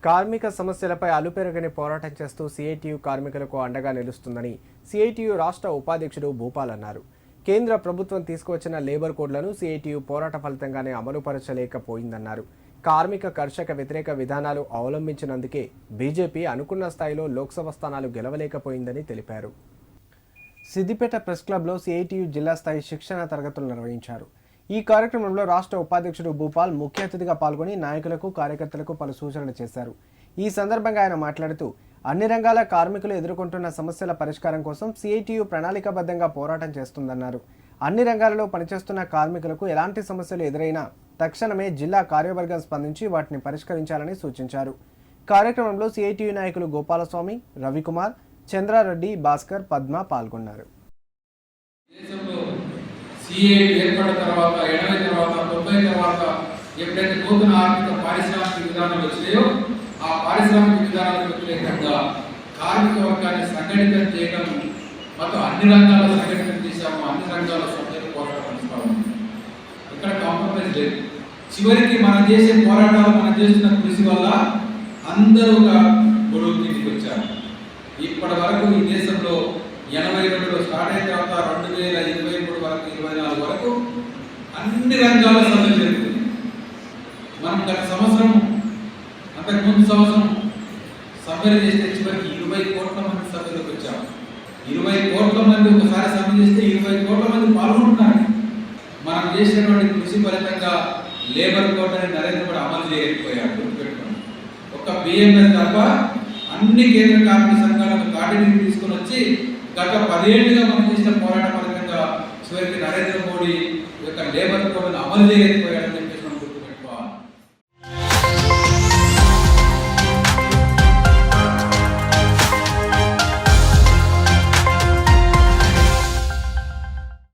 కార్మిక సమస్యలపై అలుపెరగని పోరాటం చేస్తూ సిఐటియు కార్మికులకు అండగా నిలుస్తుందని సిఐటియు రాష్ట్ర ఉపాధ్యక్షుడు భూపాల్ అన్నారు. కేంద్ర ప్రభుత్వం తీసుకువచ్చిన లేబర్ కోడ్లను సిఐటియు పోరాట ఫలితంగానే అమలుపరచలేకపోయిందన్నారు. కార్మిక కర్షక వ్యతిరేక విధానాలు అవలంబించినందుకే బీజేపీ అనుకున్న స్థాయిలో లోక్సభ స్థానాలు గెలవలేకపోయిందని తెలిపారు. సిద్దిపేట ప్రెస్ క్లబ్లో సిఐటియు జిల్లా స్థాయి శిక్షణ తరగతులు నిర్వహించారు. ఈ కార్యక్రమంలో రాష్ట్ర ఉపాధ్యక్షుడు భూపాల్ ముఖ్య అతిథిగా పాల్గొని నాయకులకు కార్యకర్తలకు పలు సూచనలు చేశారు. ఈ సందర్భంగా ఆయన మాట్లాడుతూ అన్ని రంగాల కార్మికులు ఎదుర్కొంటున్న సమస్యల పరిష్కారం కోసం సిఐటియు ప్రణాళికాబద్ధంగా పోరాటం చేస్తుందన్నారు. అన్ని రంగాలలో పనిచేస్తున్న కార్మికులకు ఎలాంటి సమస్యలు ఎదురైనా తక్షణమే జిల్లా కార్యవర్గం స్పందించి వాటిని పరిష్కరించాలని సూచించారు. కార్యక్రమంలో సిఐటియు నాయకులు గోపాలస్వామి, రవికుమార్, చంద్రారెడ్డి, భాస్కర్, పద్మ పాల్గొన్నారు. ఏర్పడిన తర్వాత 80 తర్వాత 90 తర్వాత ఎప్పుడైతే నూతన ఆర్థిక పారిశ్రామిక విధానాలు వచ్చినాయో ఆ పారిశ్రామిక విధానాలకు వ్యతిరేకంగా కార్మిక వర్గాన్ని సంఘటితం చేయడం మొత్తం అన్ని రంగాల్లో సంఘటితం చేశాము. అన్ని రంగాల్లో సభ్యులు పోరాటం ఇక్కడ కాంప్రమైజ్ లేదు. చివరికి మనం చేసే పోరాటాలు మనం చేస్తున్న కృషి వల్ల అందరూ గొడవ కిందికి వచ్చారు. ఇప్పటి వరకు ఈ దేశంలో 82లో స్టార్ట్ అయిన తర్వాత 2023 వరకు 24 వరకు అన్ని రంగాల సభ్యులు జరుగుతుంది. మనం గత సంవత్సరం అంతకు ముందు సంవత్సరం సభ్యులు చేస్తే చివరికి 20 కోట్ల మంది సభ్యులకు వచ్చాము. 20 కోట్ల మంది ఒకసారి సభ్య చేస్తే 20 కోట్ల మంది పాల్గొంటున్నారు. మనం చేసినటువంటి కృషి ఫలితంగా లేబర్ కోడ్ అని నరేంద్ర మోడీ అమలు చేయకపోయాడు. గుర్తుపెట్టుకోండి. ఒక బిఎంఎస్ తప్ప అన్ని కేంద్ర కార్మిక సంఘాలకు కాటిని తీసుకుని వచ్చి గత 10 ఏళ్లుగా మనం చేసిన పోరాట ఫలితంగా చివరికి నరేంద్ర మోడీ యొక్క లేబర్ కోడ్ను అమలు చేయలేకపోయాడని